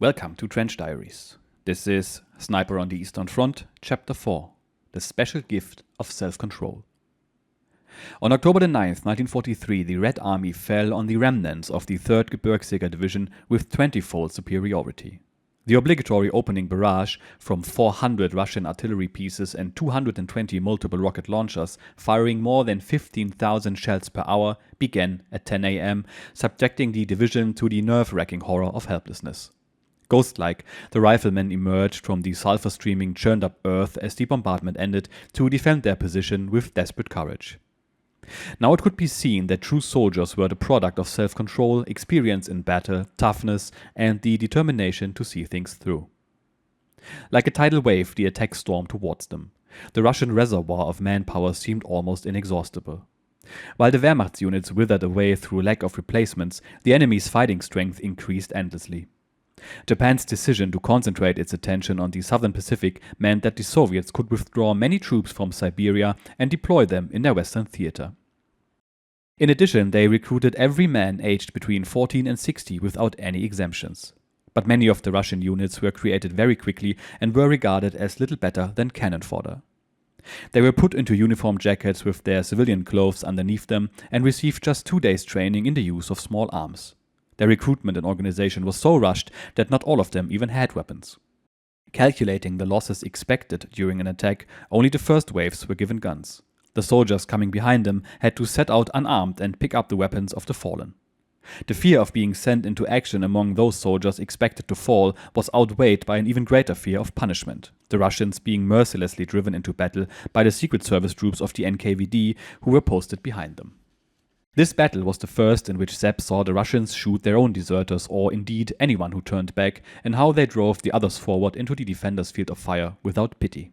Welcome to Trench Diaries. This is Sniper on the Eastern Front, Chapter 4, The Special Gift of Self-Control. On October 9th, 1943, the Red Army fell on the remnants of the 3rd Gebirgsjäger Division with 20-fold superiority. The obligatory opening barrage from 400 Russian artillery pieces and 220 multiple rocket launchers firing more than 15,000 shells per hour began at 10 a.m., subjecting the division to the nerve-wracking horror of helplessness. Ghost-like, the riflemen emerged from the sulfur-streaming, churned-up earth as the bombardment ended to defend their position with desperate courage. Now it could be seen that true soldiers were the product of self-control, experience in battle, toughness, and the determination to see things through. Like a tidal wave, the attack stormed towards them. The Russian reservoir of manpower seemed almost inexhaustible. While the Wehrmacht units withered away through lack of replacements, the enemy's fighting strength increased endlessly. Japan's decision to concentrate its attention on the southern Pacific meant that the Soviets could withdraw many troops from Siberia and deploy them in their western theater. In addition, they recruited every man aged between 14 and 60 without any exemptions. But many of the Russian units were created very quickly and were regarded as little better than cannon fodder. They were put into uniform jackets with their civilian clothes underneath them and received just 2 days training in the use of small arms. Their recruitment and organization was so rushed that not all of them even had weapons. Calculating the losses expected during an attack, only the first waves were given guns. The soldiers coming behind them had to set out unarmed and pick up the weapons of the fallen. The fear of being sent into action among those soldiers expected to fall was outweighed by an even greater fear of punishment, the Russians being mercilessly driven into battle by the Secret Service troops of the NKVD who were posted behind them. This battle was the first in which Sepp saw the Russians shoot their own deserters or indeed anyone who turned back, and how they drove the others forward into the defenders' field of fire without pity.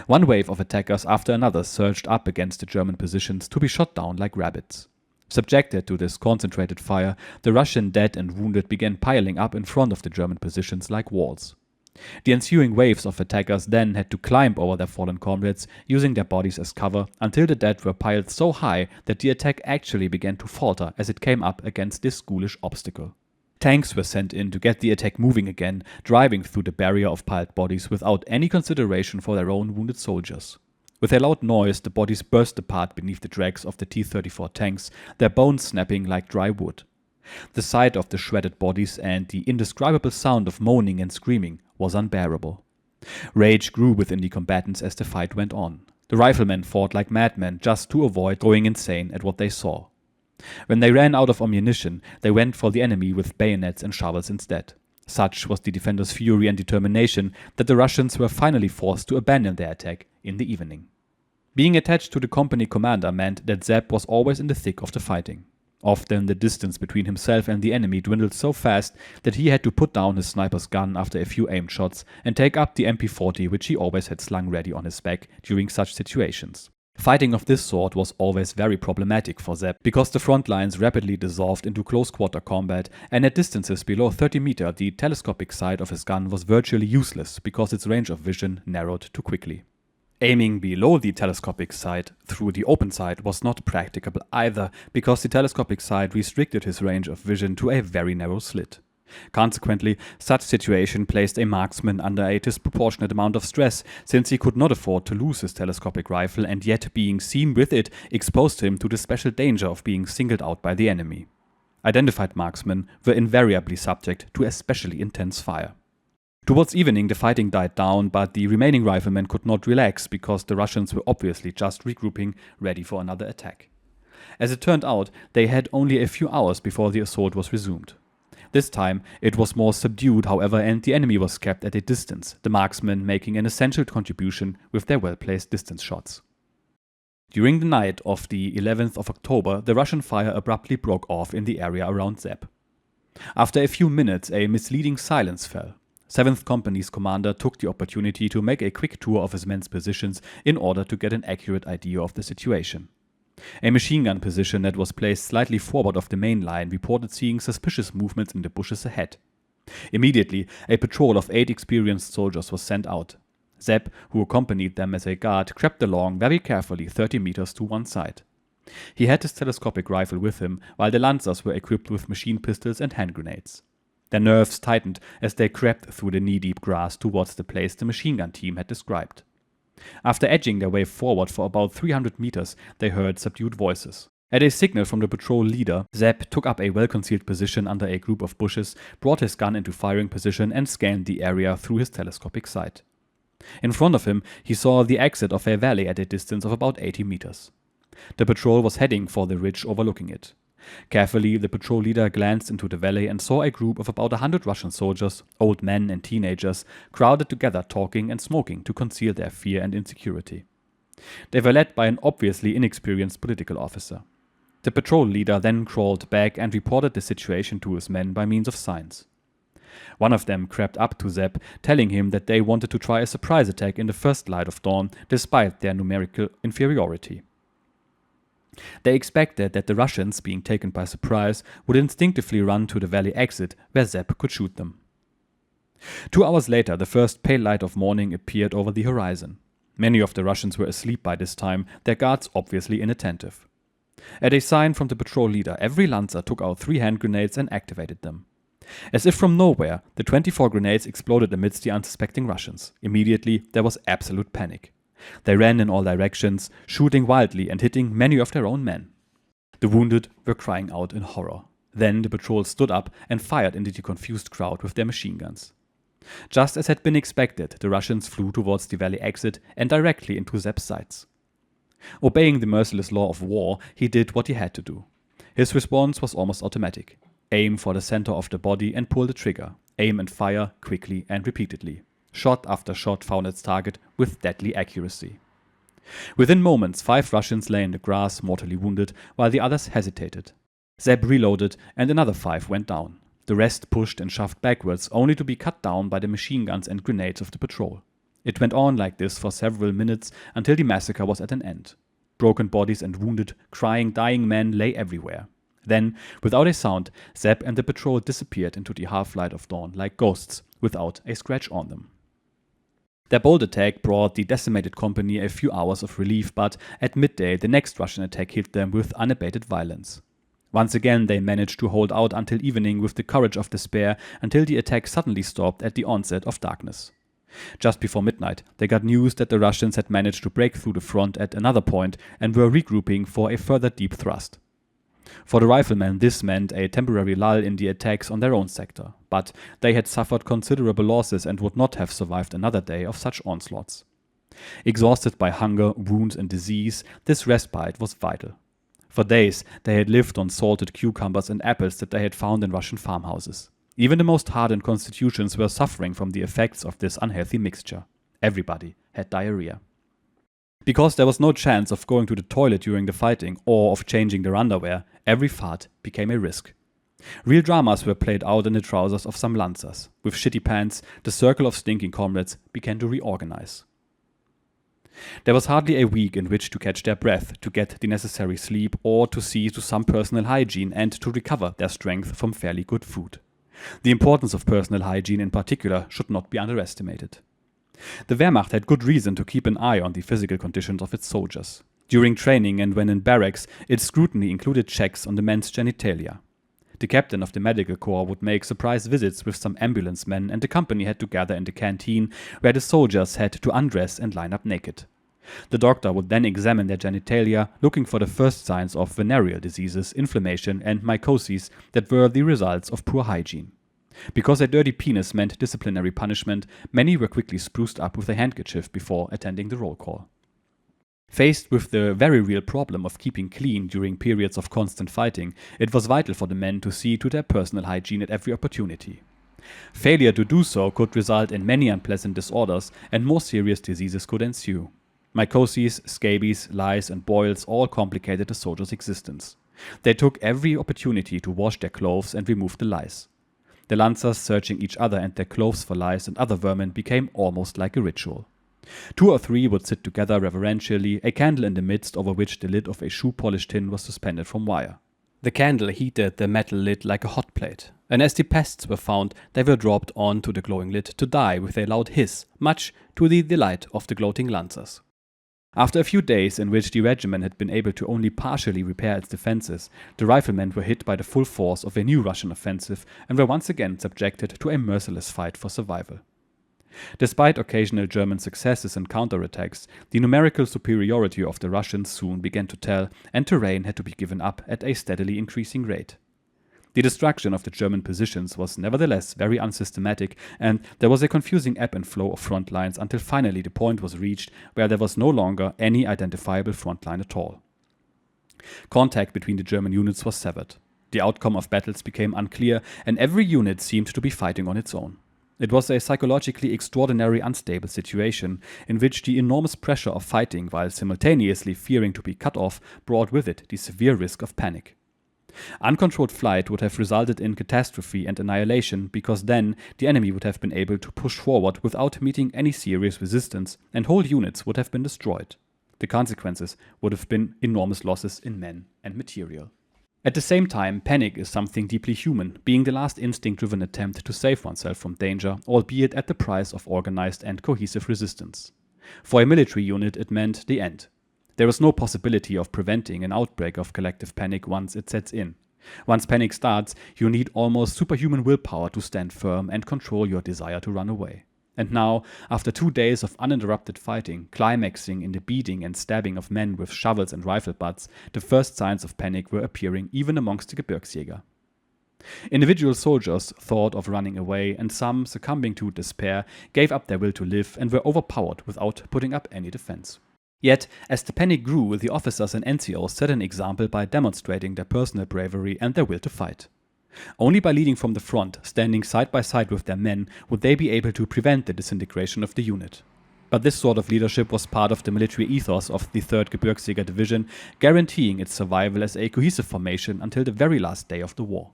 One wave of attackers after another surged up against the German positions to be shot down like rabbits. Subjected to this concentrated fire, the Russian dead and wounded began piling up in front of the German positions like walls. The ensuing waves of attackers then had to climb over their fallen comrades, using their bodies as cover, until the dead were piled so high that the attack actually began to falter as it came up against this ghoulish obstacle. Tanks were sent in to get the attack moving again, driving through the barrier of piled bodies without any consideration for their own wounded soldiers. With a loud noise, the bodies burst apart beneath the drags of the T-34 tanks, their bones snapping like dry wood. The sight of the shredded bodies and the indescribable sound of moaning and screaming was unbearable. Rage grew within the combatants as the fight went on. The riflemen fought like madmen just to avoid going insane at what they saw. When they ran out of ammunition, they went for the enemy with bayonets and shovels instead. Such was the defenders' fury and determination that the Russians were finally forced to abandon their attack in the evening. Being attached to the company commander meant that Sepp was always in the thick of the fighting. Often the distance between himself and the enemy dwindled so fast that he had to put down his sniper's gun after a few aimed shots and take up the MP40 which he always had slung ready on his back during such situations. Fighting of this sort was always very problematic for Sepp because the front lines rapidly dissolved into close-quarter combat, and at distances below 30 meters the telescopic sight of his gun was virtually useless because its range of vision narrowed too quickly. Aiming below the telescopic sight through the open sight was not practicable either, because the telescopic sight restricted his range of vision to a very narrow slit. Consequently, such situation placed a marksman under a disproportionate amount of stress, since he could not afford to lose his telescopic rifle, and yet being seen with it exposed him to the special danger of being singled out by the enemy. Identified marksmen were invariably subject to especially intense fire. Towards evening the fighting died down, but the remaining riflemen could not relax because the Russians were obviously just regrouping, ready for another attack. As it turned out, they had only a few hours before the assault was resumed. This time it was more subdued, however, and the enemy was kept at a distance, the marksmen making an essential contribution with their well-placed distance shots. During the night of the 11th of October, the Russian fire abruptly broke off in the area around Sepp. After a few minutes, a misleading silence fell. 7th Company's commander took the opportunity to make a quick tour of his men's positions in order to get an accurate idea of the situation. A machine gun position that was placed slightly forward of the main line reported seeing suspicious movements in the bushes ahead. Immediately, a patrol of 8 experienced soldiers was sent out. Sepp, who accompanied them as a guard, crept along very carefully 30 meters to one side. He had his telescopic rifle with him, while the Lancers were equipped with machine pistols and hand grenades. Their nerves tightened as they crept through the knee-deep grass towards the place the machine gun team had described. After edging their way forward for about 300 meters, they heard subdued voices. At a signal from the patrol leader, Sepp took up a well-concealed position under a group of bushes, brought his gun into firing position and scanned the area through his telescopic sight. In front of him, he saw the exit of a valley at a distance of about 80 meters. The patrol was heading for the ridge overlooking it. Carefully, the patrol leader glanced into the valley and saw a group of about 100 Russian soldiers, old men and teenagers, crowded together talking and smoking to conceal their fear and insecurity. They were led by an obviously inexperienced political officer. The patrol leader then crawled back and reported the situation to his men by means of signs. One of them crept up to Sepp, telling him that they wanted to try a surprise attack in the first light of dawn, despite their numerical inferiority. They expected that the Russians, being taken by surprise, would instinctively run to the valley exit where Sepp could shoot them. 2 hours later, the first pale light of morning appeared over the horizon. Many of the Russians were asleep by this time, their guards obviously inattentive. At a sign from the patrol leader, every lancer took out 3 hand grenades and activated them. As if from nowhere, the 24 grenades exploded amidst the unsuspecting Russians. Immediately, there was absolute panic. They ran in all directions, shooting wildly and hitting many of their own men. The wounded were crying out in horror. Then the patrol stood up and fired into the confused crowd with their machine guns. Just as had been expected, the Russians flew towards the valley exit and directly into Sepp's sights. Obeying the merciless law of war, he did what he had to do. His response was almost automatic. Aim for the center of the body and pull the trigger. Aim and fire quickly and repeatedly. Shot after shot found its target with deadly accuracy. Within moments, 5 Russians lay in the grass mortally wounded, while the others hesitated. Sepp reloaded and another 5 went down. The rest pushed and shoved backwards, only to be cut down by the machine guns and grenades of the patrol. It went on like this for several minutes until the massacre was at an end. Broken bodies and wounded, crying, dying men lay everywhere. Then, without a sound, Sepp and the patrol disappeared into the half-light of dawn like ghosts, without a scratch on them. Their bold attack brought the decimated company a few hours of relief, but at midday the next Russian attack hit them with unabated violence. Once again they managed to hold out until evening with the courage of despair, until the attack suddenly stopped at the onset of darkness. Just before midnight, they got news that the Russians had managed to break through the front at another point and were regrouping for a further deep thrust. For the riflemen, this meant a temporary lull in the attacks on their own sector, but they had suffered considerable losses and would not have survived another day of such onslaughts. Exhausted by hunger, wounds and disease, this respite was vital. For days, they had lived on salted cucumbers and apples that they had found in Russian farmhouses. Even the most hardened constitutions were suffering from the effects of this unhealthy mixture. Everybody had diarrhea. Because there was no chance of going to the toilet during the fighting or of changing their underwear, every fart became a risk. Real dramas were played out in the trousers of some lancers. With shitty pants, the circle of stinking comrades began to reorganize. There was hardly a week in which to catch their breath, to get the necessary sleep, or to see to some personal hygiene and to recover their strength from fairly good food. The importance of personal hygiene in particular should not be underestimated. The Wehrmacht had good reason to keep an eye on the physical conditions of its soldiers. During training and when in barracks, its scrutiny included checks on the men's genitalia. The captain of the medical corps would make surprise visits with some ambulance men, and the company had to gather in the canteen where the soldiers had to undress and line up naked. The doctor would then examine their genitalia, looking for the first signs of venereal diseases, inflammation and mycoses that were the results of poor hygiene. Because a dirty penis meant disciplinary punishment, many were quickly spruced up with a handkerchief before attending the roll call. Faced with the very real problem of keeping clean during periods of constant fighting, it was vital for the men to see to their personal hygiene at every opportunity. Failure to do so could result in many unpleasant disorders, and more serious diseases could ensue. Mycoses, scabies, lice and boils all complicated the soldiers' existence. They took every opportunity to wash their clothes and remove the lice. The lancers searching each other and their clothes for lice and other vermin became almost like a ritual. 2 or 3 would sit together reverentially, a candle in the midst over which the lid of a shoe-polish tin was suspended from wire. The candle heated the metal lid like a hot plate, and as the pests were found, they were dropped onto the glowing lid to die with a loud hiss, much to the delight of the gloating lancers. After a few days in which the regiment had been able to only partially repair its defenses, the riflemen were hit by the full force of a new Russian offensive and were once again subjected to a merciless fight for survival. Despite occasional German successes and counterattacks, the numerical superiority of the Russians soon began to tell, and terrain had to be given up at a steadily increasing rate. The destruction of the German positions was nevertheless very unsystematic, and there was a confusing ebb and flow of front lines until finally the point was reached where there was no longer any identifiable front line at all. Contact between the German units was severed. The outcome of battles became unclear, and every unit seemed to be fighting on its own. It was a psychologically extraordinary unstable situation in which the enormous pressure of fighting while simultaneously fearing to be cut off brought with it the severe risk of panic. Uncontrolled flight would have resulted in catastrophe and annihilation because then the enemy would have been able to push forward without meeting any serious resistance and whole units would have been destroyed. The consequences would have been enormous losses in men and material. At the same time, panic is something deeply human, being the last instinct-driven attempt to save oneself from danger, albeit at the price of organized and cohesive resistance. For a military unit, it meant the end. There is no possibility of preventing an outbreak of collective panic once it sets in. Once panic starts, you need almost superhuman willpower to stand firm and control your desire to run away. And now, after 2 days of uninterrupted fighting, climaxing in the beating and stabbing of men with shovels and rifle butts, the first signs of panic were appearing even amongst the Gebirgsjäger. Individual soldiers thought of running away, and some, succumbing to despair, gave up their will to live and were overpowered without putting up any defense. Yet, as the panic grew, the officers and NCOs set an example by demonstrating their personal bravery and their will to fight. Only by leading from the front, standing side by side with their men, would they be able to prevent the disintegration of the unit. But this sort of leadership was part of the military ethos of the 3rd Gebirgsjäger Division, guaranteeing its survival as a cohesive formation until the very last day of the war.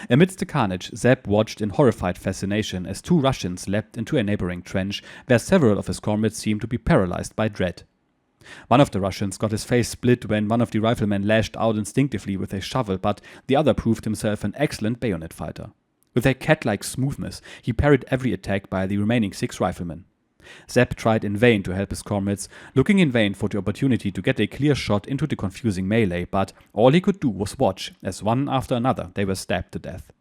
Amidst the carnage, Sepp watched in horrified fascination as 2 Russians leapt into a neighboring trench, where several of his comrades seemed to be paralyzed by dread. One of the Russians got his face split when one of the riflemen lashed out instinctively with a shovel, but the other proved himself an excellent bayonet fighter. With a cat-like smoothness, he parried every attack by the remaining 6 riflemen. Sepp tried in vain to help his comrades, looking in vain for the opportunity to get a clear shot into the confusing melee, but all he could do was watch as one after another they were stabbed to death.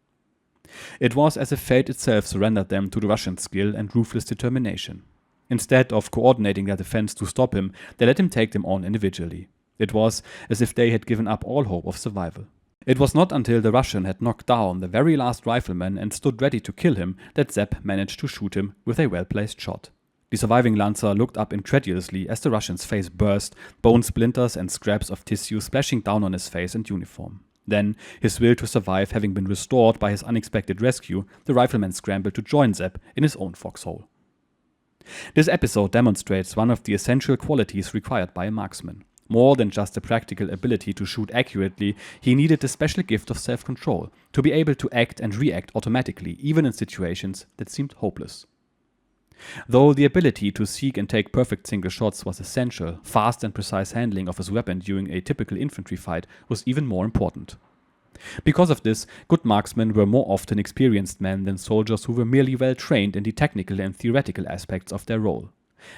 It was as if fate itself surrendered them to the Russian skill and ruthless determination. Instead of coordinating their defense to stop him, they let him take them on individually. It was as if they had given up all hope of survival. It was not until the Russian had knocked down the very last rifleman and stood ready to kill him that Sepp managed to shoot him with a well-placed shot. The surviving Lancer looked up incredulously as the Russian's face burst, bone splinters and scraps of tissue splashing down on his face and uniform. Then, his will to survive having been restored by his unexpected rescue, the rifleman scrambled to join Sepp in his own foxhole. This episode demonstrates one of the essential qualities required by a marksman. More than just the practical ability to shoot accurately, he needed the special gift of self-control, to be able to act and react automatically, even in situations that seemed hopeless. Though the ability to seek and take perfect single shots was essential, fast and precise handling of his weapon during a typical infantry fight was even more important. Because of this, good marksmen were more often experienced men than soldiers who were merely well trained in the technical and theoretical aspects of their role.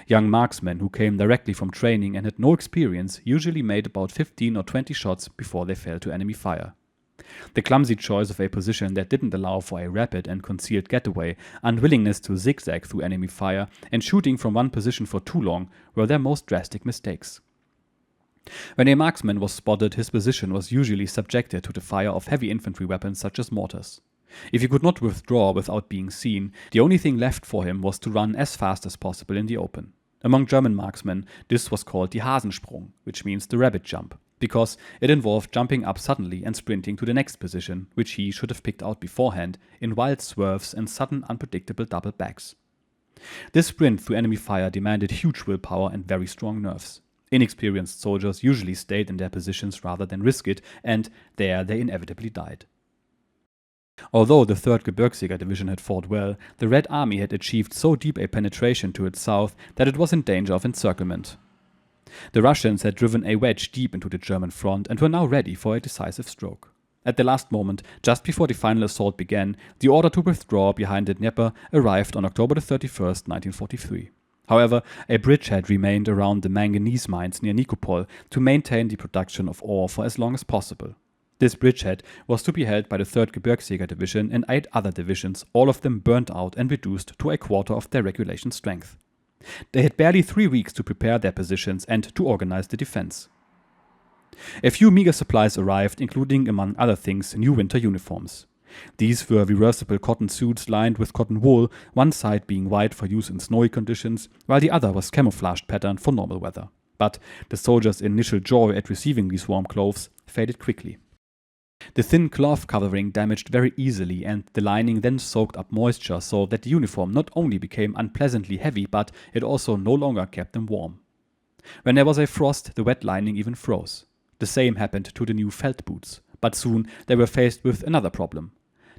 Young marksmen who came directly from training and had no experience usually made about 15 or 20 shots before they fell to enemy fire. The clumsy choice of a position that didn't allow for a rapid and concealed getaway, unwillingness to zigzag through enemy fire, and shooting from one position for too long were their most drastic mistakes. When a marksman was spotted, his position was usually subjected to the fire of heavy infantry weapons such as mortars. If he could not withdraw without being seen, the only thing left for him was to run as fast as possible in the open. Among German marksmen, this was called the Hasensprung, which means the rabbit jump, because it involved jumping up suddenly and sprinting to the next position, which he should have picked out beforehand, in wild swerves and sudden unpredictable double backs. This sprint through enemy fire demanded huge willpower and very strong nerves. Inexperienced soldiers usually stayed in their positions rather than risk it, and there they inevitably died. Although the 3rd Gebirgsjäger Division had fought well, the Red Army had achieved so deep a penetration to its south that it was in danger of encirclement. The Russians had driven a wedge deep into the German front and were now ready for a decisive stroke. At the last moment, just before the final assault began, the order to withdraw behind the Dniepr arrived on October 31, 1943. However, a bridgehead remained around the manganese mines near Nikopol to maintain the production of ore for as long as possible. This bridgehead was to be held by the 3rd Gebirgsjäger Division and 8 other divisions, all of them burnt out and reduced to a quarter of their regulation strength. They had barely 3 weeks to prepare their positions and to organize the defense. A few meager supplies arrived, including, among other things, new winter uniforms. These were reversible cotton suits lined with cotton wool, one side being white for use in snowy conditions, while the other was camouflaged pattern for normal weather. But the soldiers' initial joy at receiving these warm clothes faded quickly. The thin cloth covering damaged very easily, and the lining then soaked up moisture so that the uniform not only became unpleasantly heavy, but it also no longer kept them warm. When there was a frost, the wet lining even froze. The same happened to the new felt boots, but soon they were faced with another problem.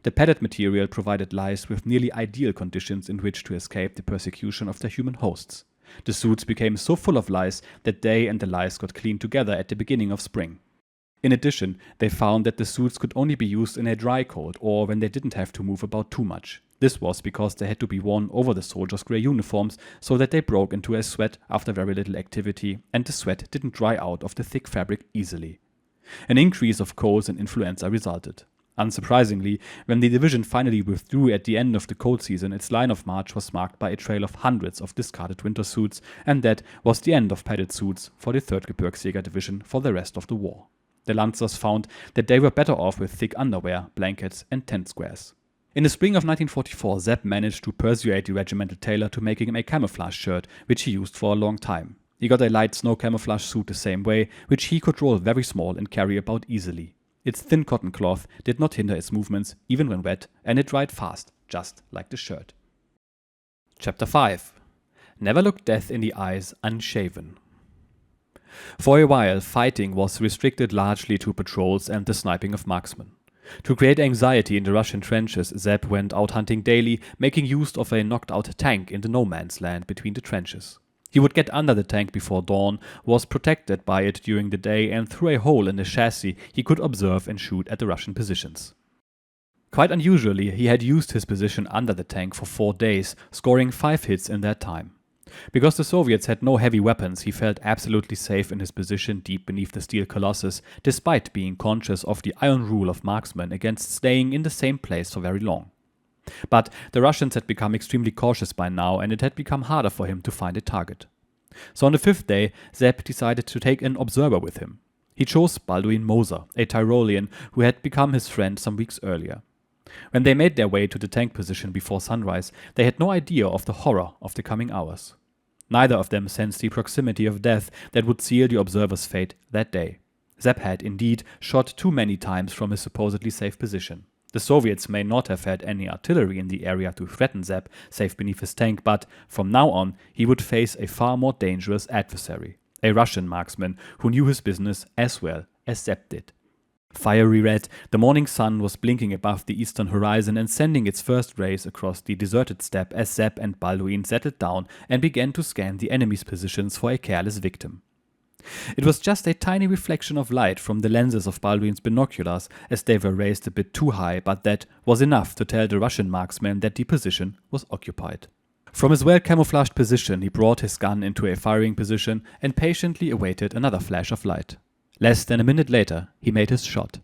The padded material provided lice with nearly ideal conditions in which to escape the persecution of their human hosts. The suits became so full of lice that they and the lice got cleaned together at the beginning of spring. In addition, they found that the suits could only be used in a dry cold or when they didn't have to move about too much. This was because they had to be worn over the soldiers' grey uniforms so that they broke into a sweat after very little activity, and the sweat didn't dry out of the thick fabric easily. An increase of colds and influenza resulted. Unsurprisingly, when the division finally withdrew at the end of the cold season, its line of march was marked by a trail of hundreds of discarded winter suits, and that was the end of padded suits for the 3rd Gebirgsjäger Division for the rest of the war. The Lancers found that they were better off with thick underwear, blankets, and tent squares. In the spring of 1944, Sepp managed to persuade the regimental tailor to making him a camouflage shirt, which he used for a long time. He got a light snow camouflage suit the same way, which he could roll very small and carry about easily. Its thin cotton cloth did not hinder its movements, even when wet, and it dried fast, just like the shirt. Chapter 5. Never Look Death in the Eyes Unshaven. For a while, fighting was restricted largely to patrols and the sniping of marksmen. To create anxiety in the Russian trenches, Sepp went out hunting daily, making use of a knocked-out tank in the no-man's land between the trenches. He would get under the tank before dawn, was protected by it during the day, and through a hole in the chassis he could observe and shoot at the Russian positions. Quite unusually, he had used his position under the tank for 4 days, scoring 5 hits in that time. Because the Soviets had no heavy weapons, he felt absolutely safe in his position deep beneath the steel colossus, despite being conscious of the iron rule of marksmen against staying in the same place for very long. But the Russians had become extremely cautious by now, and it had become harder for him to find a target. So on the 5th day, Sepp decided to take an observer with him. He chose Balduin Moser, a Tyrolean who had become his friend some weeks earlier. When they made their way to the tank position before sunrise, they had no idea of the horror of the coming hours. Neither of them sensed the proximity of death that would seal the observer's fate that day. Sepp had, indeed, shot too many times from his supposedly safe position. The Soviets may not have had any artillery in the area to threaten Sepp, safe beneath his tank, but from now on he would face a far more dangerous adversary, a Russian marksman who knew his business as well as Sepp did. Fiery red, the morning sun was blinking above the eastern horizon and sending its first rays across the deserted steppe as Sepp and Balduin settled down and began to scan the enemy's positions for a careless victim. It was just a tiny reflection of light from the lenses of Balduin's binoculars as they were raised a bit too high, but that was enough to tell the Russian marksman that the position was occupied. From his well-camouflaged position, he brought his gun into a firing position and patiently awaited another flash of light. Less than a minute later, he made his shot.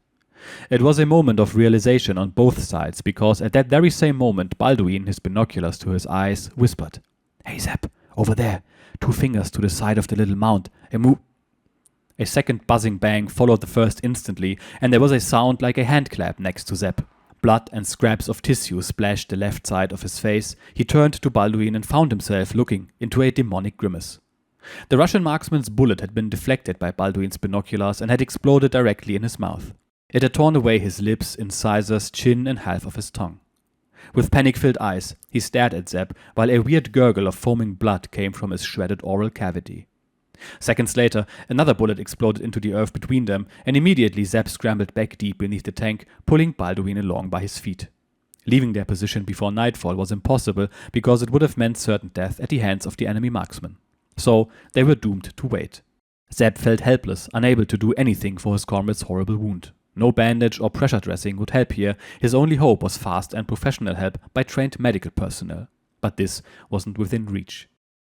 It was a moment of realization on both sides, because at that very same moment, Balduin, his binoculars to his eyes, whispered, "Hey Sepp, over there, 2 fingers to the side of the little mound, A second buzzing bang followed the first instantly, and there was a sound like a hand clap next to Sepp. Blood and scraps of tissue splashed the left side of his face. He turned to Balduin and found himself looking into a demonic grimace. The Russian marksman's bullet had been deflected by Balduin's binoculars and had exploded directly in his mouth. It had torn away his lips, incisors, chin, and half of his tongue. With panic-filled eyes, he stared at Sepp, while a weird gurgle of foaming blood came from his shredded oral cavity. Seconds later, another bullet exploded into the earth between them, and immediately Sepp scrambled back deep beneath the tank, pulling Balduin along by his feet. Leaving their position before nightfall was impossible, because it would have meant certain death at the hands of the enemy marksmen. So they were doomed to wait. Sepp felt helpless, unable to do anything for his comrade's horrible wound. No bandage or pressure dressing would help here. His only hope was fast and professional help by trained medical personnel. But this wasn't within reach.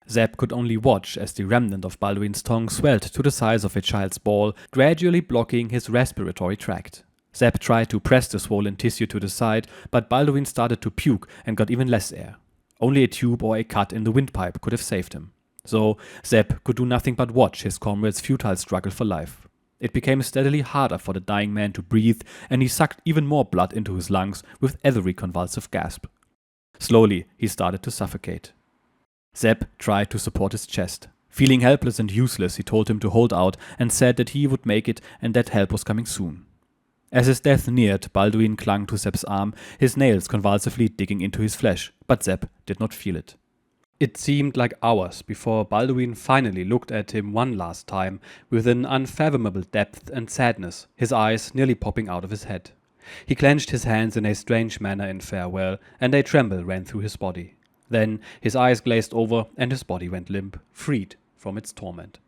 Sepp could only watch as the remnant of Balduin's tongue swelled to the size of a child's ball, gradually blocking his respiratory tract. Sepp tried to press the swollen tissue to the side, but Balduin started to puke and got even less air. Only a tube or a cut in the windpipe could have saved him. So Sepp could do nothing but watch his comrade's futile struggle for life. It became steadily harder for the dying man to breathe, and he sucked even more blood into his lungs with every convulsive gasp. Slowly, he started to suffocate. Sepp tried to support his chest. Feeling helpless and useless, he told him to hold out and said that he would make it and that help was coming soon. As his death neared, Balduin clung to Sepp's arm, his nails convulsively digging into his flesh, but Sepp did not feel it. It seemed like hours before Balduin finally looked at him one last time with an unfathomable depth and sadness, his eyes nearly popping out of his head. He clenched his hands in a strange manner in farewell, and a tremble ran through his body. Then his eyes glazed over and his body went limp, freed from its torment.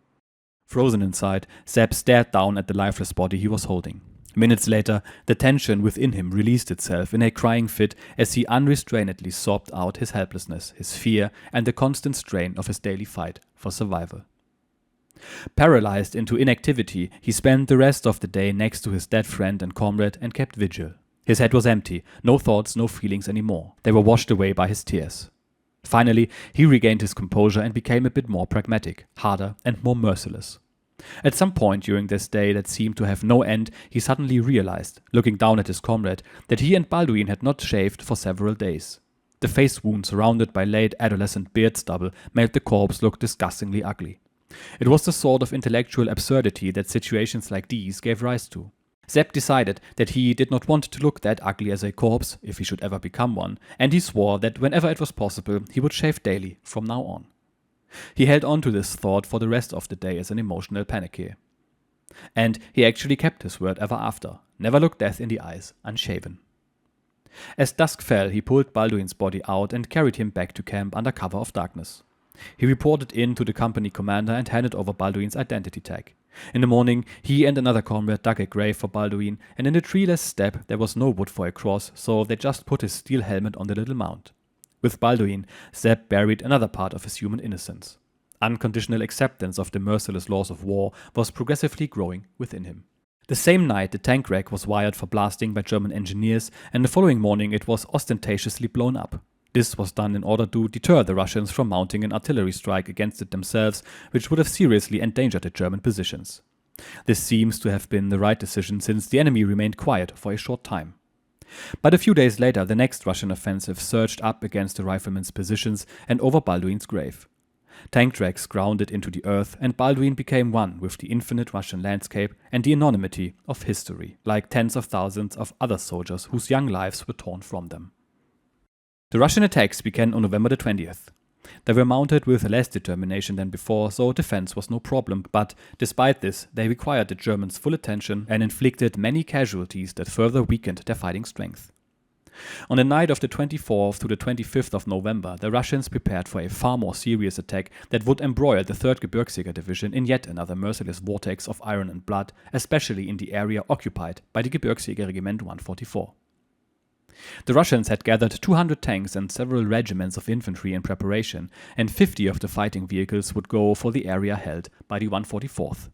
Frozen inside, Sepp stared down at the lifeless body he was holding. Minutes later, the tension within him released itself in a crying fit as he unrestrainedly sobbed out his helplessness, his fear, and the constant strain of his daily fight for survival. Paralyzed into inactivity, he spent the rest of the day next to his dead friend and comrade and kept vigil. His head was empty, no thoughts, no feelings anymore. They were washed away by his tears. Finally, he regained his composure and became a bit more pragmatic, harder and more merciless. At some point during this day that seemed to have no end, he suddenly realized, looking down at his comrade, that he and Balduin had not shaved for several days. The face wound surrounded by late adolescent beard stubble made the corpse look disgustingly ugly. It was the sort of intellectual absurdity that situations like these gave rise to. Sepp decided that he did not want to look that ugly as a corpse, if he should ever become one, and he swore that whenever it was possible, he would shave daily from now on. He held on to this thought for the rest of the day as an emotional panicky. And he actually kept his word ever after, never looked death in the eyes, unshaven. As dusk fell, he pulled Balduin's body out and carried him back to camp under cover of darkness. He reported in to the company commander and handed over Balduin's identity tag. In the morning, he and another comrade dug a grave for Balduin, and in the treeless steppe there was no wood for a cross, so they just put his steel helmet on the little mound. With Balduin, Sepp buried another part of his human innocence. Unconditional acceptance of the merciless laws of war was progressively growing within him. The same night, the tank wreck was wired for blasting by German engineers, and the following morning it was ostentatiously blown up. This was done in order to deter the Russians from mounting an artillery strike against it themselves, which would have seriously endangered the German positions. This seems to have been the right decision, since the enemy remained quiet for a short time. But a few days later, the next Russian offensive surged up against the riflemen's positions and over Balduin's grave. Tank tracks grounded into the earth, and Balduin became one with the infinite Russian landscape and the anonymity of history, like tens of thousands of other soldiers whose young lives were torn from them. The Russian attacks began on November the 20th. They were mounted with less determination than before, so defense was no problem, but despite this, they required the Germans' full attention and inflicted many casualties that further weakened their fighting strength. On the night of the 24th to the 25th of November, the Russians prepared for a far more serious attack that would embroil the 3rd Gebirgsjäger Division in yet another merciless vortex of iron and blood, especially in the area occupied by the Gebirgsjäger Regiment 144. The Russians had gathered 200 tanks and several regiments of infantry in preparation, and 50 of the fighting vehicles would go for the area held by the 144th.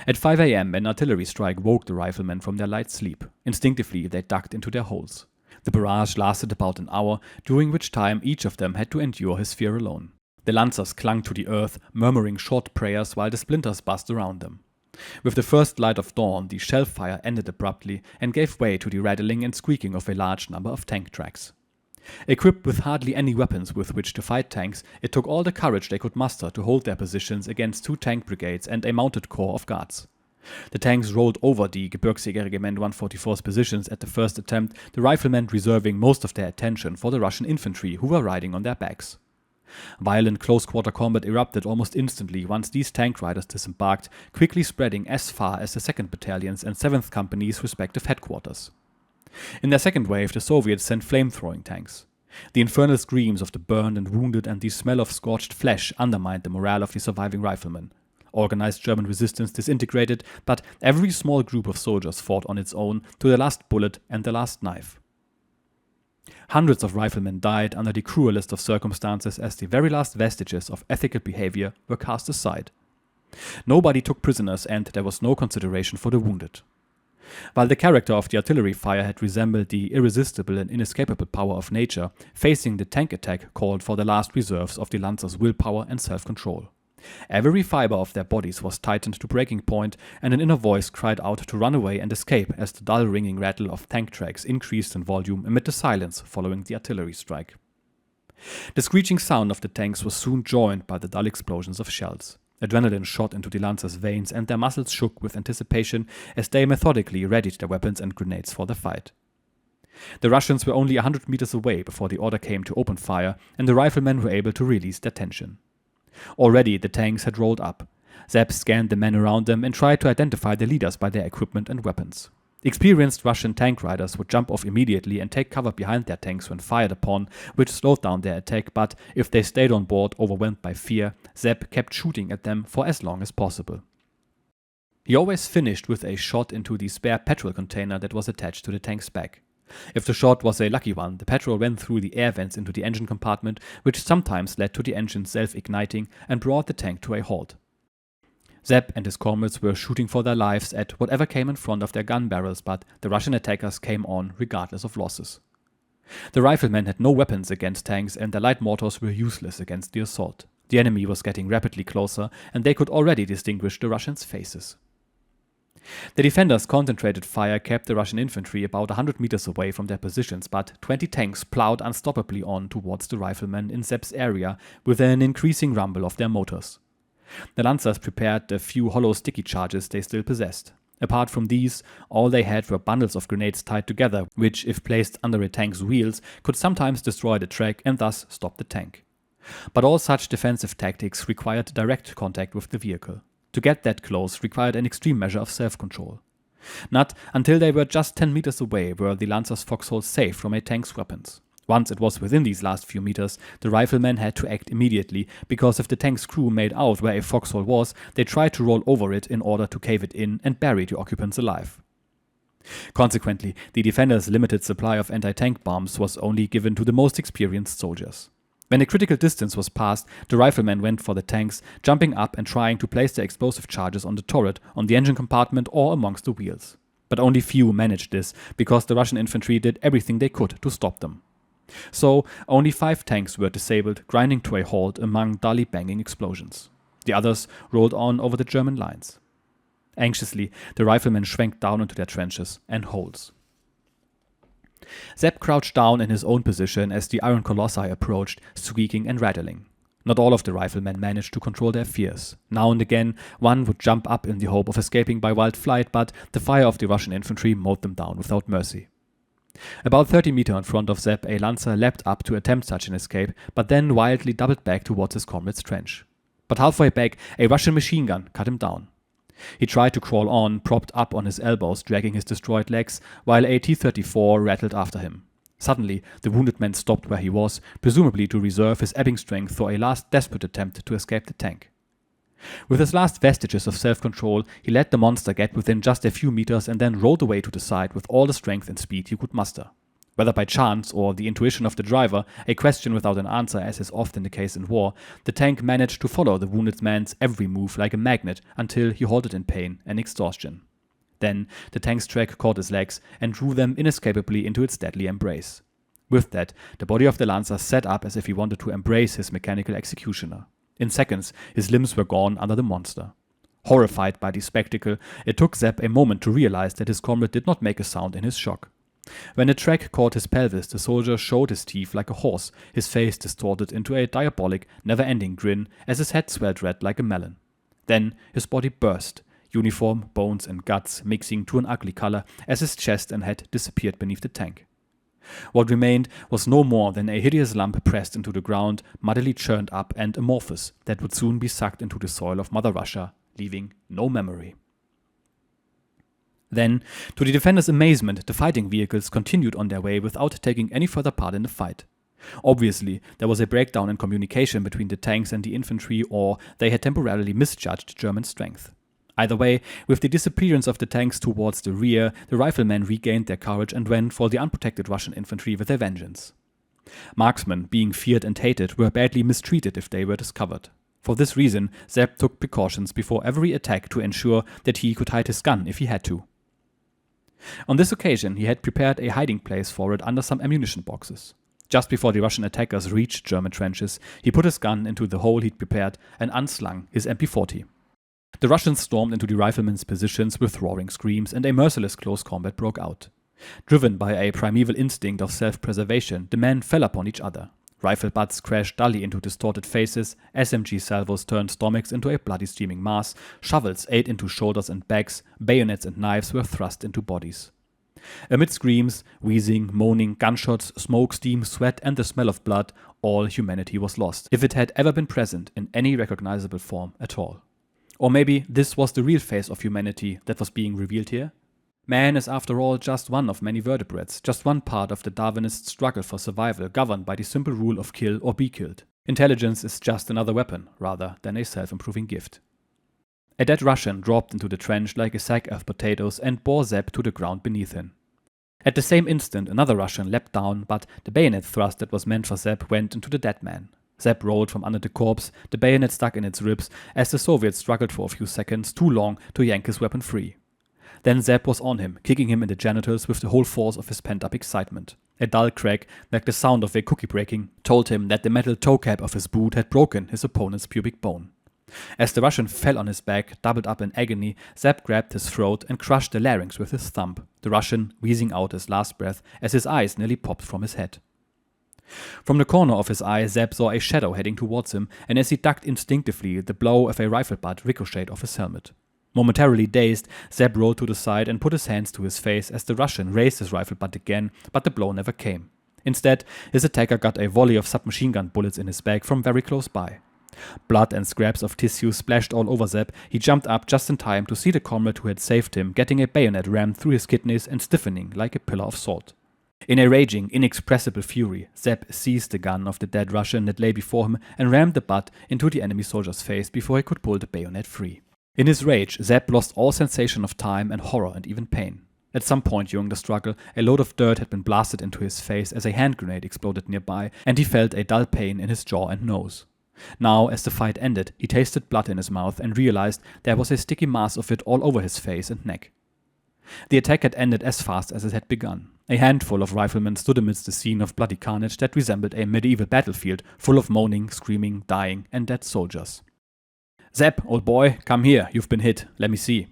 At 5 a.m., an artillery strike woke the riflemen from their light sleep. Instinctively, they ducked into their holes. The barrage lasted about an hour, during which time each of them had to endure his fear alone. The lancers clung to the earth, murmuring short prayers while the splinters buzzed around them. With the first light of dawn, the shell fire ended abruptly and gave way to the rattling and squeaking of a large number of tank tracks. Equipped with hardly any weapons with which to fight tanks, it took all the courage they could muster to hold their positions against 2 tank brigades and a mounted corps of guards. The tanks rolled over the Gebirgsjäger Regiment 144's positions at the first attempt, the riflemen reserving most of their attention for the Russian infantry who were riding on their backs. Violent close-quarter combat erupted almost instantly once these tank riders disembarked, quickly spreading as far as the 2nd Battalion's and 7th Company's respective headquarters. In their second wave, the Soviets sent flame-throwing tanks. The infernal screams of the burned and wounded and the smell of scorched flesh undermined the morale of the surviving riflemen. Organized German resistance disintegrated, but every small group of soldiers fought on its own to the last bullet and the last knife. Hundreds of riflemen died under the cruelest of circumstances as the very last vestiges of ethical behavior were cast aside. Nobody took prisoners and there was no consideration for the wounded. While the character of the artillery fire had resembled the irresistible and inescapable power of nature, facing the tank attack called for the last reserves of the Lancers' willpower and self-control. Every fiber of their bodies was tightened to breaking point, and an inner voice cried out to run away and escape as the dull ringing rattle of tank tracks increased in volume amid the silence following the artillery strike. The screeching sound of the tanks was soon joined by the dull explosions of shells. Adrenaline shot into the Lancers' veins and their muscles shook with anticipation as they methodically readied their weapons and grenades for the fight. The Russians were only 100 meters away before the order came to open fire, and the riflemen were able to release their tension. Already the tanks had rolled up. Sepp scanned the men around them and tried to identify the leaders by their equipment and weapons. Experienced Russian tank riders would jump off immediately and take cover behind their tanks when fired upon, which slowed down their attack, but if they stayed on board, overwhelmed by fear, Sepp kept shooting at them for as long as possible. He always finished with a shot into the spare petrol container that was attached to the tank's back. If the shot was a lucky one, the petrol went through the air vents into the engine compartment, which sometimes led to the engine self-igniting and brought the tank to a halt. Sepp and his comrades were shooting for their lives at whatever came in front of their gun barrels, but the Russian attackers came on regardless of losses. The riflemen had no weapons against tanks and their light mortars were useless against the assault. The enemy was getting rapidly closer and they could already distinguish the Russians' faces. The defenders' concentrated fire kept the Russian infantry about 100 meters away from their positions, but 20 tanks plowed unstoppably on towards the riflemen in Sepp's area with an increasing rumble of their motors. The Lancers prepared the few hollow sticky charges they still possessed. Apart from these, all they had were bundles of grenades tied together, which, if placed under a tank's wheels, could sometimes destroy the track and thus stop the tank. But all such defensive tactics required direct contact with the vehicle. To get that close required an extreme measure of self-control. Not until they were just 10 meters away were the Lancers' foxholes safe from a tank's weapons. Once it was within these last few meters, the riflemen had to act immediately, because if the tank's crew made out where a foxhole was, they tried to roll over it in order to cave it in and bury the occupants alive. Consequently, the defenders' limited supply of anti-tank bombs was only given to the most experienced soldiers. When a critical distance was passed, the riflemen went for the tanks, jumping up and trying to place their explosive charges on the turret, on the engine compartment or amongst the wheels. But only few managed this, because the Russian infantry did everything they could to stop them. So, only 5 tanks were disabled, grinding to a halt among dully banging explosions. The others rolled on over the German lines. Anxiously, the riflemen shrank down into their trenches and holes. Sepp crouched down in his own position as the iron colossi approached, squeaking and rattling. Not all of the riflemen managed to control their fears. Now and again, one would jump up in the hope of escaping by wild flight, but the fire of the Russian infantry mowed them down without mercy. About 30 meters in front of Sepp, a Lancer leapt up to attempt such an escape, but then wildly doubled back towards his comrade's trench. But halfway back, a Russian machine gun cut him down. He tried to crawl on, propped up on his elbows, dragging his destroyed legs, while a T-34 rattled after him. Suddenly, the wounded man stopped where he was, presumably to reserve his ebbing strength for a last desperate attempt to escape the tank. With his last vestiges of self-control, he let the monster get within just a few meters and then rolled away to the side with all the strength and speed he could muster. Whether by chance or the intuition of the driver, a question without an answer as is often the case in war, the tank managed to follow the wounded man's every move like a magnet until he halted in pain and exhaustion. Then the tank's track caught his legs and drew them inescapably into its deadly embrace. With that, the body of the Lancer sat up as if he wanted to embrace his mechanical executioner. In seconds, his limbs were gone under the monster. Horrified by the spectacle, it took Sepp a moment to realize that his comrade did not make a sound in his shock. When the track caught his pelvis, the soldier showed his teeth like a horse, his face distorted into a diabolic, never-ending grin as his head swelled red like a melon. Then his body burst, uniform, bones and guts mixing to an ugly color as his chest and head disappeared beneath the tank. What remained was no more than a hideous lump pressed into the ground, muddily churned up and amorphous, that would soon be sucked into the soil of Mother Russia, leaving no memory. Then, to the defenders' amazement, the fighting vehicles continued on their way without taking any further part in the fight. Obviously, there was a breakdown in communication between the tanks and the infantry, or they had temporarily misjudged German strength. Either way, with the disappearance of the tanks towards the rear, the riflemen regained their courage and went for the unprotected Russian infantry with a vengeance. Marksmen, being feared and hated, were badly mistreated if they were discovered. For this reason, Sepp took precautions before every attack to ensure that he could hide his gun if he had to. On this occasion, he had prepared a hiding place for it under some ammunition boxes. Just before the Russian attackers reached German trenches, he put his gun into the hole he'd prepared and unslung his MP40. The Russians stormed into the riflemen's positions with roaring screams, and a merciless close combat broke out. Driven by a primeval instinct of self-preservation, the men fell upon each other. Rifle butts crashed dully into distorted faces, SMG salvos turned stomachs into a bloody steaming mass, shovels ate into shoulders and backs, bayonets and knives were thrust into bodies. Amid screams, wheezing, moaning, gunshots, smoke, steam, sweat, and the smell of blood, all humanity was lost, if it had ever been present in any recognizable form at all. Or maybe this was the real face of humanity that was being revealed here? Man is after all just one of many vertebrates, just one part of the Darwinist struggle for survival governed by the simple rule of kill or be killed. Intelligence is just another weapon, rather than a self-improving gift. A dead Russian dropped into the trench like a sack of potatoes and bore Sepp to the ground beneath him. At the same instant, another Russian leapt down, but the bayonet thrust that was meant for Sepp went into the dead man. Sepp rolled from under the corpse, the bayonet stuck in its ribs, as the Soviets struggled for a few seconds too long to yank his weapon free. Then Sepp was on him, kicking him in the genitals with the whole force of his pent-up excitement. A dull crack, like the sound of a cookie breaking, told him that the metal toe cap of his boot had broken his opponent's pubic bone. As the Russian fell on his back, doubled up in agony, Sepp grabbed his throat and crushed the larynx with his thumb, the Russian wheezing out his last breath as his eyes nearly popped from his head. From the corner of his eye, Sepp saw a shadow heading towards him, and as he ducked instinctively, the blow of a rifle butt ricocheted off his helmet. Momentarily dazed, Sepp rolled to the side and put his hands to his face as the Russian raised his rifle butt again, but the blow never came. Instead, his attacker got a volley of submachine gun bullets in his back from very close by. Blood and scraps of tissue splashed all over Sepp. He jumped up just in time to see the comrade who had saved him getting a bayonet rammed through his kidneys and stiffening like a pillar of salt. In a raging, inexpressible fury, Sepp seized the gun of the dead Russian that lay before him and rammed the butt into the enemy soldier's face before he could pull the bayonet free. In his rage, Sepp lost all sensation of time and horror and even pain. At some point during the struggle, a load of dirt had been blasted into his face as a hand grenade exploded nearby, and he felt a dull pain in his jaw and nose. Now, as the fight ended, he tasted blood in his mouth and realized there was a sticky mass of it all over his face and neck. The attack had ended as fast as it had begun. A handful of riflemen stood amidst the scene of bloody carnage that resembled a medieval battlefield full of moaning, screaming, dying, and dead soldiers. "Sepp, old boy, come here, you've been hit, let me see."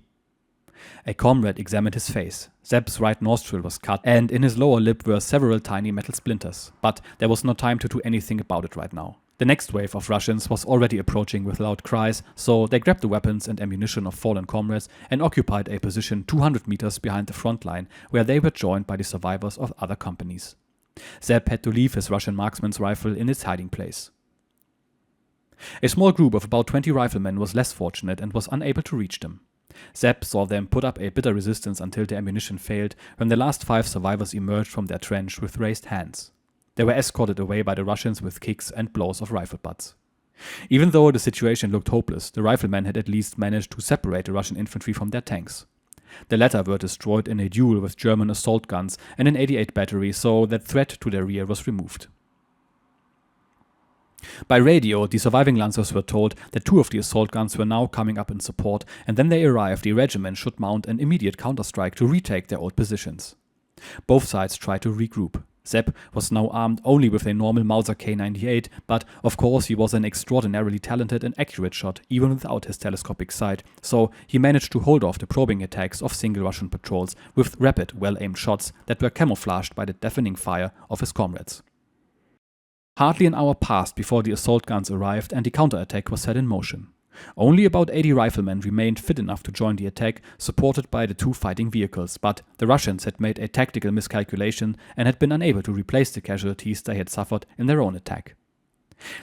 A comrade examined his face. Sepp's right nostril was cut, and in his lower lip were several tiny metal splinters, but there was no time to do anything about it right now. The next wave of Russians was already approaching with loud cries, so they grabbed the weapons and ammunition of fallen comrades and occupied a position 200 meters behind the front line, where they were joined by the survivors of other companies. Sepp had to leave his Russian marksman's rifle in its hiding place. A small group of about 20 riflemen was less fortunate and was unable to reach them. Sepp saw them put up a bitter resistance until the ammunition failed, when the last 5 survivors emerged from their trench with raised hands. They were escorted away by the Russians with kicks and blows of rifle butts. Even though the situation looked hopeless, the riflemen had at least managed to separate the Russian infantry from their tanks. The latter were destroyed in a duel with German assault guns and an 88 battery, so that threat to their rear was removed. By radio, the surviving Lancers were told that 2 of the assault guns were now coming up in support, and when they arrived, the regiment should mount an immediate counterstrike to retake their old positions. Both sides tried to regroup. Sepp was now armed only with a normal Mauser K98, but of course he was an extraordinarily talented and accurate shot even without his telescopic sight, so he managed to hold off the probing attacks of single Russian patrols with rapid, well-aimed shots that were camouflaged by the deafening fire of his comrades. Hardly an hour passed before the assault guns arrived and the counterattack was set in motion. Only about 80 riflemen remained fit enough to join the attack, supported by the 2 fighting vehicles, but the Russians had made a tactical miscalculation and had been unable to replace the casualties they had suffered in their own attack.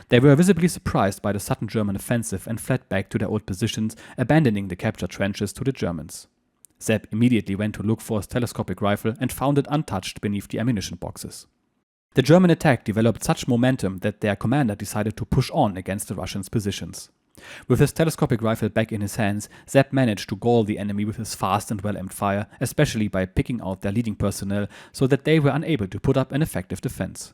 They were visibly surprised by the sudden German offensive and fled back to their old positions, abandoning the captured trenches to the Germans. Sepp immediately went to look for his telescopic rifle and found it untouched beneath the ammunition boxes. The German attack developed such momentum that their commander decided to push on against the Russians' positions. With his telescopic rifle back in his hands, Sepp managed to gall the enemy with his fast and well-aimed fire, especially by picking out their leading personnel so that they were unable to put up an effective defense.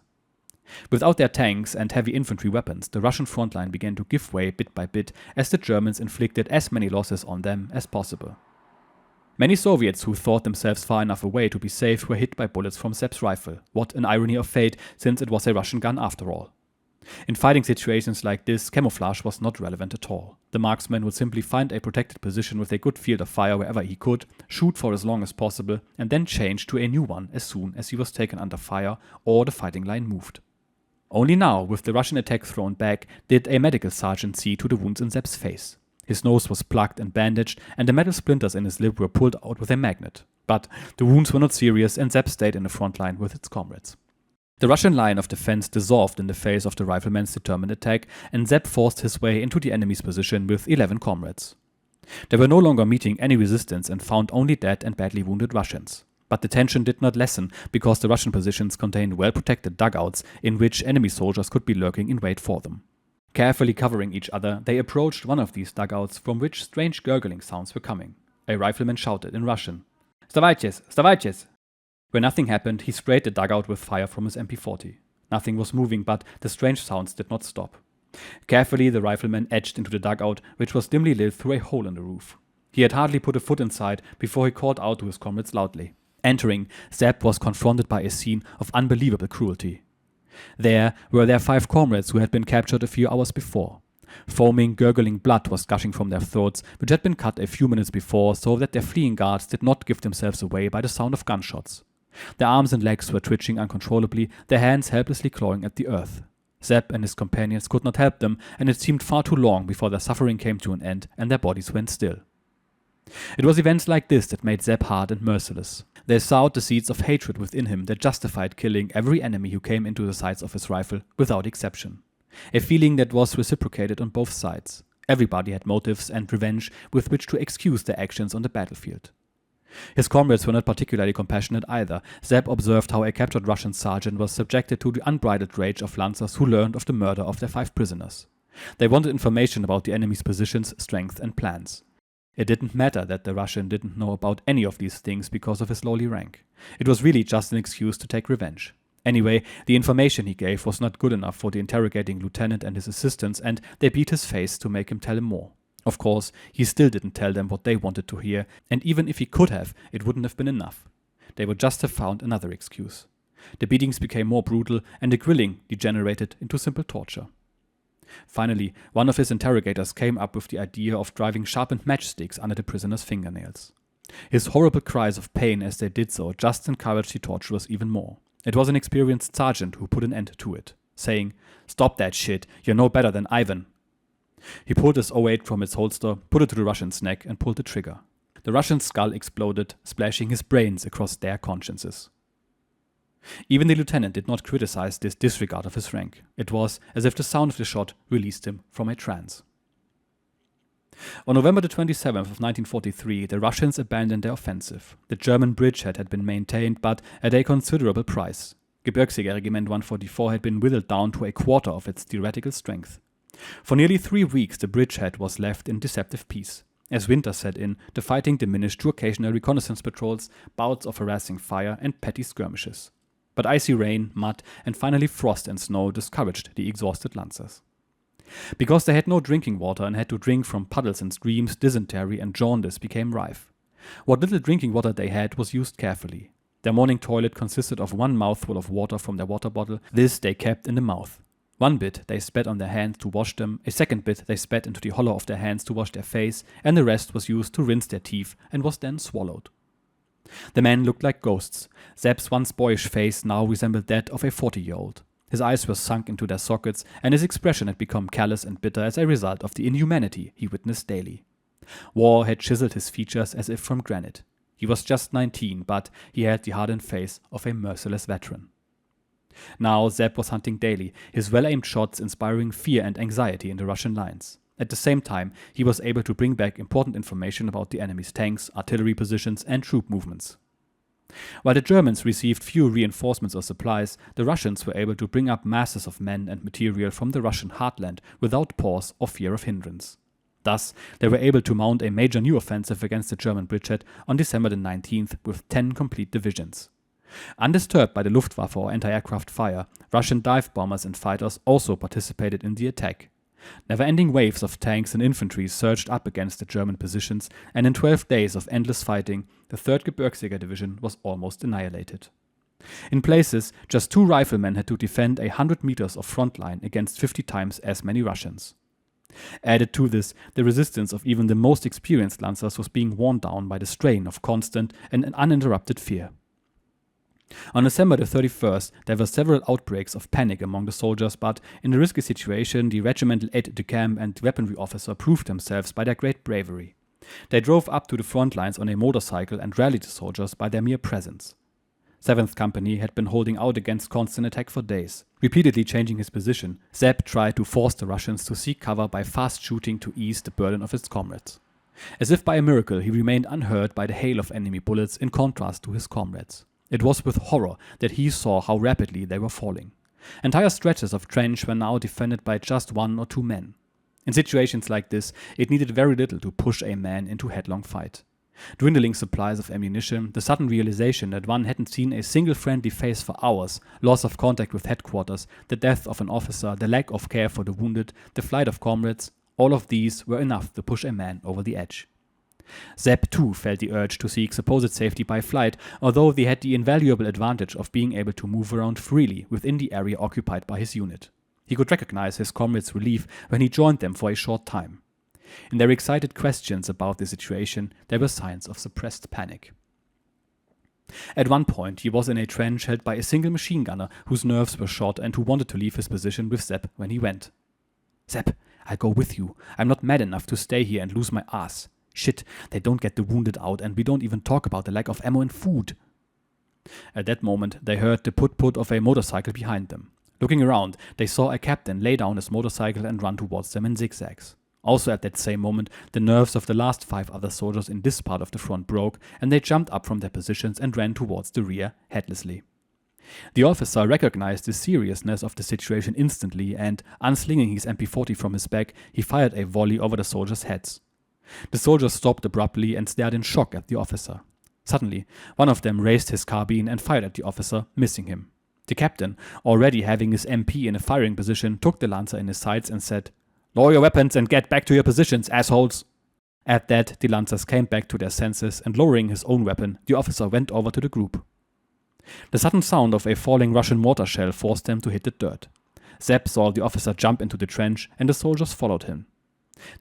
Without their tanks and heavy infantry weapons, the Russian front line began to give way bit by bit as the Germans inflicted as many losses on them as possible. Many Soviets who thought themselves far enough away to be safe were hit by bullets from Sepp's rifle. What an irony of fate, since it was a Russian gun after all. In fighting situations like this, camouflage was not relevant at all. The marksman would simply find a protected position with a good field of fire wherever he could, shoot for as long as possible, and then change to a new one as soon as he was taken under fire or the fighting line moved. Only now, with the Russian attack thrown back, did a medical sergeant see to the wounds in Sepp's face. His nose was plugged and bandaged, and the metal splinters in his lip were pulled out with a magnet. But the wounds were not serious, and Sepp stayed in the front line with its comrades. The Russian line of defense dissolved in the face of the rifleman's determined attack, and Sepp forced his way into the enemy's position with 11 comrades. They were no longer meeting any resistance and found only dead and badly wounded Russians. But the tension did not lessen, because the Russian positions contained well-protected dugouts in which enemy soldiers could be lurking in wait for them. Carefully covering each other, they approached one of these dugouts from which strange gurgling sounds were coming. A rifleman shouted in Russian, "Stavайте! Stavайте!" When nothing happened, he sprayed the dugout with fire from his MP40. Nothing was moving, but the strange sounds did not stop. Carefully, the rifleman edged into the dugout, which was dimly lit through a hole in the roof. He had hardly put a foot inside before he called out to his comrades loudly. Entering, Sepp was confronted by a scene of unbelievable cruelty. There were their 5 comrades who had been captured a few hours before. Foaming, gurgling blood was gushing from their throats, which had been cut a few minutes before so that their fleeing guards did not give themselves away by the sound of gunshots. Their arms and legs were twitching uncontrollably, their hands helplessly clawing at the earth. Sepp and his companions could not help them, and it seemed far too long before their suffering came to an end and their bodies went still. It was events like this that made Sepp hard and merciless. They sowed the seeds of hatred within him that justified killing every enemy who came into the sights of his rifle, without exception. A feeling that was reciprocated on both sides. Everybody had motives and revenge with which to excuse their actions on the battlefield. His comrades were not particularly compassionate either. Sepp observed how a captured Russian sergeant was subjected to the unbridled rage of Lancers who learned of the murder of their 5 prisoners. They wanted information about the enemy's positions, strength, and plans. It didn't matter that the Russian didn't know about any of these things because of his lowly rank. It was really just an excuse to take revenge. Anyway, the information he gave was not good enough for the interrogating lieutenant and his assistants, and they beat his face to make him tell him more. Of course, he still didn't tell them what they wanted to hear, and even if he could have, it wouldn't have been enough. They would just have found another excuse. The beatings became more brutal, and the grilling degenerated into simple torture. Finally, one of his interrogators came up with the idea of driving sharpened matchsticks under the prisoner's fingernails. His horrible cries of pain as they did so just encouraged the torturers even more. It was an experienced sergeant who put an end to it, saying, "Stop that shit, you're no better than Ivan." He pulled his .08 from its holster, put it to the Russian's neck, and pulled the trigger. The Russian's skull exploded, splashing his brains across their consciences. Even the lieutenant did not criticize this disregard of his rank. It was as if the sound of the shot released him from a trance. On November the 27th of 1943, the Russians abandoned their offensive. The German bridgehead had been maintained, but at a considerable price. Gebirgsjäger Regiment 144 had been whittled down to a quarter of its theoretical strength. For nearly 3 weeks, the bridgehead was left in deceptive peace. As winter set in, the fighting diminished to occasional reconnaissance patrols, bouts of harassing fire, and petty skirmishes. But icy rain, mud, and finally frost and snow discouraged the exhausted Lancers. Because they had no drinking water and had to drink from puddles and streams, dysentery and jaundice became rife. What little drinking water they had was used carefully. Their morning toilet consisted of 1 mouthful of water from their water bottle. This they kept in the mouth. 1 bit they spat on their hands to wash them, a second bit they spat into the hollow of their hands to wash their face, and the rest was used to rinse their teeth and was then swallowed. The men looked like ghosts. Sepp's once boyish face now resembled that of a 40-year-old. His eyes were sunk into their sockets, and his expression had become callous and bitter as a result of the inhumanity he witnessed daily. War had chiseled his features as if from granite. He was just 19, but he had the hardened face of a merciless veteran. Now Sepp was hunting daily, his well-aimed shots inspiring fear and anxiety in the Russian lines. At the same time, he was able to bring back important information about the enemy's tanks, artillery positions, and troop movements. While the Germans received few reinforcements or supplies, the Russians were able to bring up masses of men and material from the Russian heartland without pause or fear of hindrance. Thus, they were able to mount a major new offensive against the German bridgehead on December the 19th with 10 complete divisions. Undisturbed by the Luftwaffe or anti-aircraft fire, Russian dive bombers and fighters also participated in the attack. Never-ending waves of tanks and infantry surged up against the German positions, and in 12 days of endless fighting, the 3rd Gebirgsjäger Division was almost annihilated. In places, just 2 riflemen had to defend 100 meters of front line against 50 times as many Russians. Added to this, the resistance of even the most experienced Lancers was being worn down by the strain of constant and uninterrupted fear. On December the 31st, there were several outbreaks of panic among the soldiers, but in the risky situation, the regimental aide-de-camp and weaponry officer proved themselves by their great bravery. They drove up to the front lines on a motorcycle and rallied the soldiers by their mere presence. 7th Company had been holding out against constant attack for days. Repeatedly changing his position, Sepp tried to force the Russians to seek cover by fast shooting to ease the burden of his comrades. As if by a miracle, he remained unhurt by the hail of enemy bullets in contrast to his comrades. It was with horror that he saw how rapidly they were falling. Entire stretches of trench were now defended by just 1 or 2 men. In situations like this, it needed very little to push a man into headlong fight. Dwindling supplies of ammunition, the sudden realization that one hadn't seen a single friendly face for hours, loss of contact with headquarters, the death of an officer, the lack of care for the wounded, the flight of comrades, all of these were enough to push a man over the edge. Sepp too felt the urge to seek supposed safety by flight, although he had the invaluable advantage of being able to move around freely within the area occupied by his unit. He could recognize his comrades' relief when he joined them for a short time. In their excited questions about the situation, there were signs of suppressed panic. At one point, he was in a trench held by a single machine gunner whose nerves were shot and who wanted to leave his position with Sepp when he went. "Sepp, I'll go with you. I'm not mad enough to stay here and lose my ass. Shit, they don't get the wounded out, and we don't even talk about the lack of ammo and food." At that moment, they heard the put-put of a motorcycle behind them. Looking around, they saw a captain lay down his motorcycle and run towards them in zigzags. Also at that same moment, the nerves of the last 5 other soldiers in this part of the front broke, and they jumped up from their positions and ran towards the rear headlessly. The officer recognized the seriousness of the situation instantly, and, unslinging his MP40 from his back, he fired a volley over the soldiers' heads. The soldiers stopped abruptly and stared in shock at the officer. Suddenly, one of them raised his carbine and fired at the officer, missing him. The captain, already having his MP in a firing position, took the Lancer in his sights and said, "Lower your weapons and get back to your positions, assholes!" At that, the Lancers came back to their senses, and lowering his own weapon, the officer went over to the group. The sudden sound of a falling Russian mortar shell forced them to hit the dirt. Sepp saw the officer jump into the trench, and the soldiers followed him.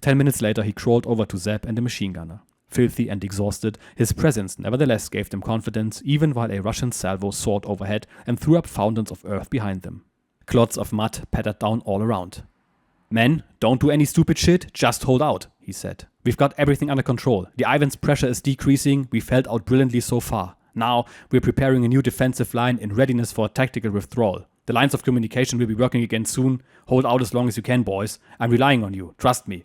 10 minutes later, he crawled over to Sepp and the machine gunner. Filthy and exhausted, his presence nevertheless gave them confidence, even while a Russian salvo soared overhead and threw up fountains of earth behind them. Clods of mud pattered down all around. "Men, don't do any stupid shit, just hold out," he said. "We've got everything under control. The Ivan's pressure is decreasing, we've held out brilliantly so far. Now, we're preparing a new defensive line in readiness for a tactical withdrawal. The lines of communication will be working again soon. Hold out as long as you can, boys. I'm relying on you, trust me."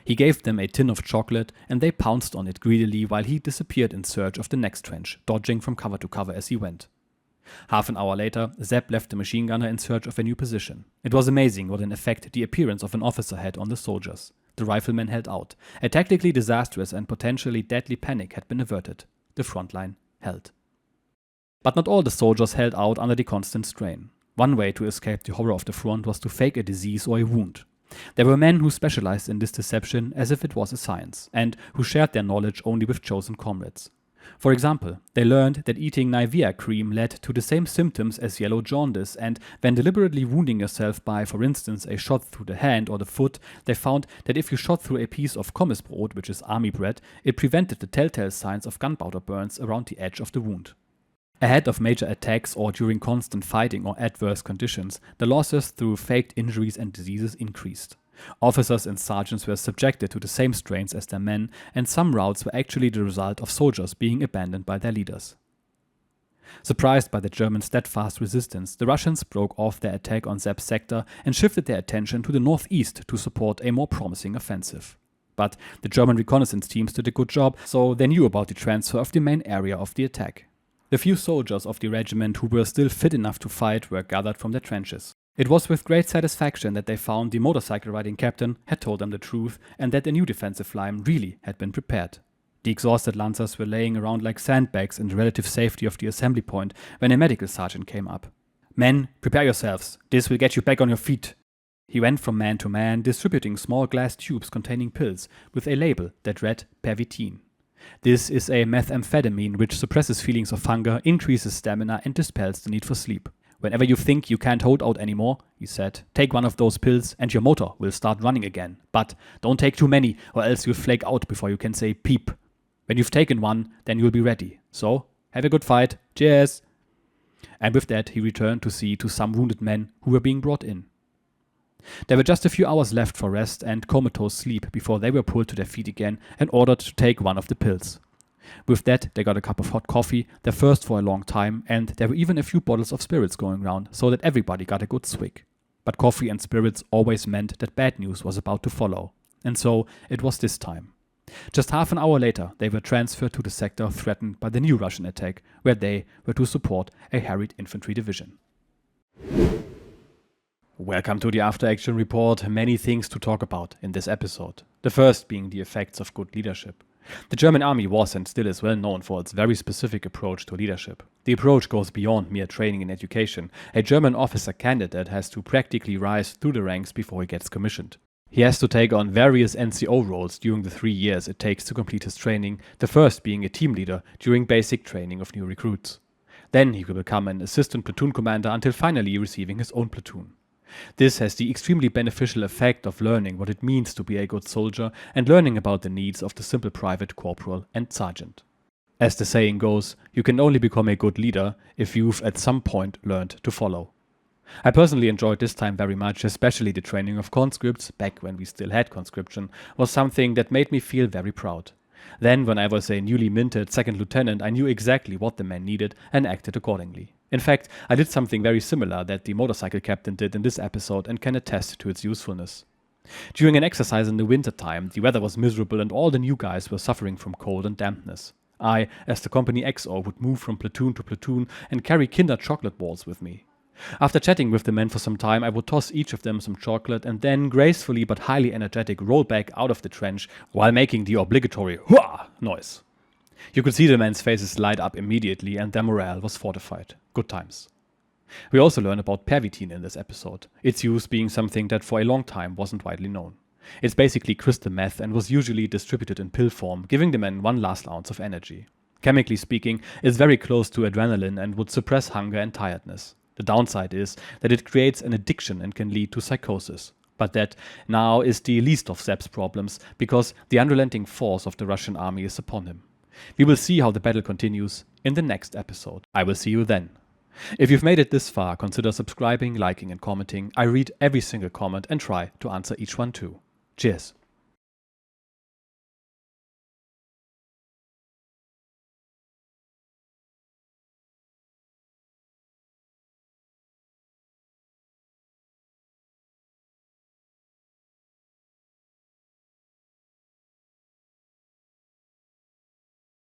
He gave them a tin of chocolate, and they pounced on it greedily while he disappeared in search of the next trench, dodging from cover to cover as he went. Half an hour later, Sepp left the machine gunner in search of a new position. It was amazing what an effect the appearance of an officer had on the soldiers. The riflemen held out. A tactically disastrous and potentially deadly panic had been averted. The front line held. But not all the soldiers held out under the constant strain. One way to escape the horror of the front was to fake a disease or a wound. There were men who specialized in this deception as if it was a science, and who shared their knowledge only with chosen comrades. For example, they learned that eating Nivea cream led to the same symptoms as yellow jaundice, and when deliberately wounding yourself by, for instance, a shot through the hand or the foot, they found that if you shot through a piece of Kommissbrot, which is army bread, it prevented the telltale signs of gunpowder burns around the edge of the wound. Ahead of major attacks or during constant fighting or adverse conditions, the losses through faked injuries and diseases increased. Officers and sergeants were subjected to the same strains as their men, and some routes were actually the result of soldiers being abandoned by their leaders. Surprised by the German steadfast resistance, the Russians broke off their attack on Sepp's sector and shifted their attention to the northeast to support a more promising offensive. But the German reconnaissance teams did a good job, so they knew about the transfer of the main area of the attack. The few soldiers of the regiment who were still fit enough to fight were gathered from their trenches. It was with great satisfaction that they found the motorcycle riding captain had told them the truth and that a new defensive line really had been prepared. The exhausted lancers were laying around like sandbags in the relative safety of the assembly point when a medical sergeant came up. "Men, prepare yourselves. This will get you back on your feet." He went from man to man, distributing small glass tubes containing pills with a label that read pervitin. This is a methamphetamine which suppresses feelings of hunger, increases stamina, and dispels the need for sleep. "Whenever you think you can't hold out anymore," he said, "take one of those pills and your motor will start running again. But don't take too many or else you'll flake out before you can say peep. When you've taken one, then you'll be ready. So, have a good fight. Cheers." And with that, he returned to see to some wounded men who were being brought in. There were just a few hours left for rest and comatose sleep before they were pulled to their feet again and ordered to take one of the pills. With that, they got a cup of hot coffee, their first for a long time, and there were even a few bottles of spirits going round so that everybody got a good swig. But coffee and spirits always meant that bad news was about to follow. And so it was this time. Just half an hour later, they were transferred to the sector threatened by the new Russian attack, where they were to support a harried infantry division. Welcome to the After Action Report. Many things to talk about in this episode. The first being the effects of good leadership. The German army was and still is well known for its very specific approach to leadership. The approach goes beyond mere training and education. A German officer candidate has to practically rise through the ranks before he gets commissioned. He has to take on various NCO roles during the 3 years it takes to complete his training, the first being a team leader during basic training of new recruits. Then he will become an assistant platoon commander until finally receiving his own platoon. This has the extremely beneficial effect of learning what it means to be a good soldier and learning about the needs of the simple private, corporal and sergeant. As the saying goes, you can only become a good leader if you've at some point learned to follow. I personally enjoyed this time very much, especially the training of conscripts, back when we still had conscription, was something that made me feel very proud. Then, when I was a newly minted second lieutenant, I knew exactly what the men needed and acted accordingly. In fact, I did something very similar that the motorcycle captain did in this episode and can attest to its usefulness. During an exercise in the winter time, the weather was miserable and all the new guys were suffering from cold and dampness. I, as the company XO, would move from platoon to platoon and carry Kinder chocolate balls with me. After chatting with the men for some time, I would toss each of them some chocolate and then, gracefully but highly energetic, roll back out of the trench while making the obligatory "hurrah" noise. You could see the men's faces light up immediately and their morale was fortified. Good times. We also learn about pervitin in this episode, its use being something that for a long time wasn't widely known. It's basically crystal meth and was usually distributed in pill form, giving the men one last ounce of energy. Chemically speaking, it's very close to adrenaline and would suppress hunger and tiredness. The downside is that it creates an addiction and can lead to psychosis. But that now is the least of Sepp's problems, because the unrelenting force of the Russian army is upon him. We will see how the battle continues in the next episode. I will see you then. If you've made it this far, consider subscribing, liking and commenting. I read every single comment and try to answer each one too. Cheers.